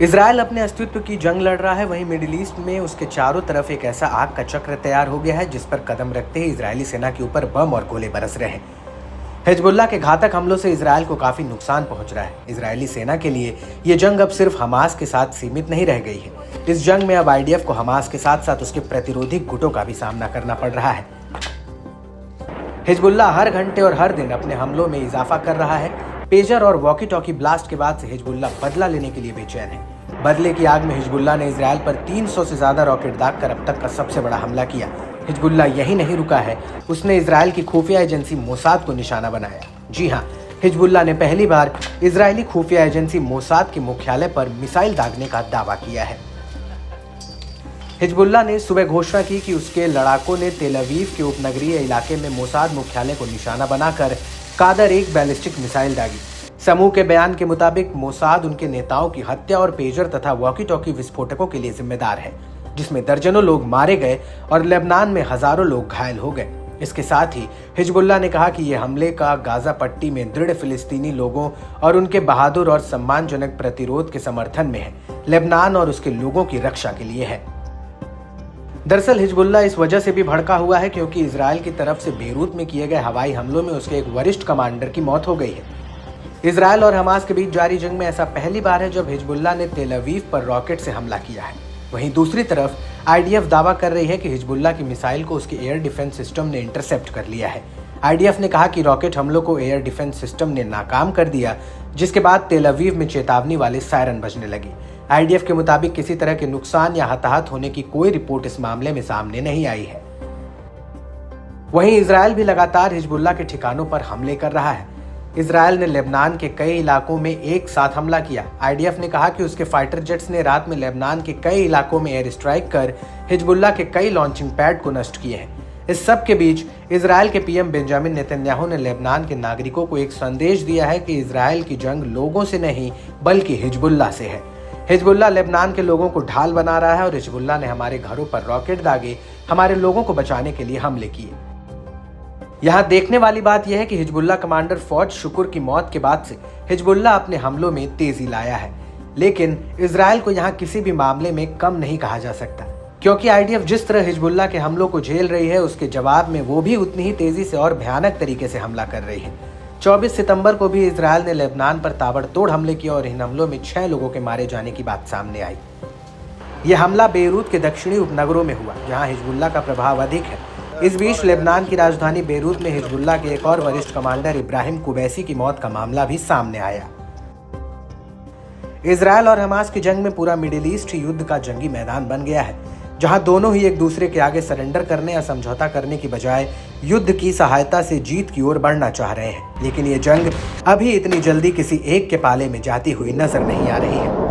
Israel अपने अस्तित्व की जंग लड़ रहा है, वहीं मिडिल ईस्ट में उसके चारों तरफ एक ऐसा आग का चक्र तैयार हो गया है जिस पर कदम रखते ही इजरायली सेना के ऊपर बम और गोले बरस रहे हैं। हिजबुल्लाह के घातक हमलों से इजराइल को काफी नुकसान पहुंच रहा है। इजरायली सेना के लिए ये जंग अब सिर्फ हमास के साथ सीमित नहीं रह गई है। इस जंग में अब आईडीएफ को हमास के साथ साथ उसके प्रतिरोधी गुटों का भी सामना करना पड़ रहा है। हिजबुल्लाह हर घंटे और हर दिन अपने हमलों में इजाफा कर रहा है। पेजर और वॉकी टॉकी ब्लास्ट के बाद से हिजबुल्लाह बदला लेने के लिए बेचैन है। बदले की आग में हिजबुल्लाह ने इजराइल पर 300 से ज्यादा रॉकेट दागकर अब तक का सबसे बड़ा हमला किया। हिजबुल्लाह यही नहीं रुका है, उसने इजराइल की खुफिया एजेंसी मोसाद को निशाना बनाया। जी हाँ, हिजबुल्लाह ने पहली बार इजरायली खुफिया एजेंसी मोसाद के मुख्यालय पर मिसाइल दागने का दावा किया है। हिजबुल्लाह ने सुबह घोषणा की कि उसके लड़ाकों ने तेल अवीव के उपनगरीय इलाके में मोसाद मुख्यालय को निशाना बनाकर कादर एक बैलिस्टिक मिसाइल दागी। समूह के बयान के मुताबिक मोसाद उनके नेताओं की हत्या और पेजर तथा वॉकी टॉकी विस्फोटकों के लिए जिम्मेदार है, जिसमें दर्जनों लोग मारे गए और लेबनान में हजारों लोग घायल हो गए। इसके साथ ही हिजबुल्लाह ने कहा कि यह हमले का गाजा पट्टी में दृढ़ फिलिस्तीनी लोगों और उनके बहादुर और सम्मानजनक प्रतिरोध के समर्थन में है, लेबनान और उसके लोगों की रक्षा के लिए है। दरअसल हिजबुल्लाह इस वजह से भी भड़का हुआ है क्योंकि इजराइल की तरफ से बेरूत में किए गए हवाई हमलों में उसके एक वरिष्ठ कमांडर की मौत हो गई है। इजराइल और हमास के बीच जारी जंग में ऐसा पहली बार है जब हिजबुल्लाह ने तेल अवीव पर रॉकेट से हमला किया है। वहीं दूसरी तरफ आईडीएफ दावा कर रही है कि हिजबुल्लाह की मिसाइल को उसके एयर डिफेंस सिस्टम ने इंटरसेप्ट कर लिया है। आईडीएफ ने कहा कि रॉकेट हमलों को एयर डिफेंस सिस्टम ने नाकाम कर दिया, जिसके बाद तेल अवीव में चेतावनी वाले सायरन बजने लगी। आईडीएफ के मुताबिक किसी तरह के नुकसान या हताहत होने की कोई रिपोर्ट इस मामले में सामने नहीं आई है। वहीं इजराइल भी लगातार हिजबुल्लाह के ठिकानों पर हमले कर रहा है। इजराइल ने लेबनान के कई इलाकों में एक साथ हमला किया। आईडीएफ ने कहा कि उसके फाइटर जेट्स ने रात में लेबनान के कई इलाकों में एयर स्ट्राइक कर हिजबुल्लाह के कई लॉन्चिंग पैड को नष्ट किए हैं। इस सब के बीच इजराइल के पीएम बेंजामिन नेतन्याहू ने लेबनान के नागरिकों को एक संदेश दिया है कि इजराइल की जंग लोगों से नहीं बल्कि हिजबुल्लाह से है। हिजबुल्लाह लेबनान के लोगों को ढाल बना रहा है और हिजबुल्लाह ने हमारे घरों पर रॉकेट दागे, हमारे लोगों को बचाने के लिए हमले किए। यहाँ देखने वाली बात यह है कि हिजबुल्लाह कमांडर फौज शुक्र की मौत के बाद से हिजबुल्लाह अपने हमलों में तेजी लाया है, लेकिन इजराइल को यहाँ किसी भी मामले में कम नहीं कहा जा सकता, क्योंकि आईडीएफ जिस तरह हिजबुल्लाह के हमलों को झेल रही है उसके जवाब में वो भी उतनी ही तेजी से और भयानक तरीके से हमला कर रही है। 24 सितंबर को भी इजराइल ने लेबनान पर ताबड़तोड़ हमले किए और इन हमलों में 6 लोगों के मारे जाने की बात सामने आई। यह हमला बेरूत के दक्षिणी उपनगरों में हुआ, जहाँ हिजबुल्लाह का प्रभाव अधिक है। इस बीच लेबनान की राजधानी बेरूत में हिजबुल्लाह के एक और वरिष्ठ कमांडर इब्राहिम कुबैसी की मौत का मामला भी सामने आया। इजराइल और हमास की जंग में पूरा मिडिल ईस्ट युद्ध का जंगी मैदान बन गया है, जहां दोनों ही एक दूसरे के आगे सरेंडर करने या समझौता करने की बजाय युद्ध की सहायता से जीत की ओर बढ़ना चाह रहे हैं। लेकिन ये जंग अभी इतनी जल्दी किसी एक के पाले में जाती हुई नजर नहीं आ रही है।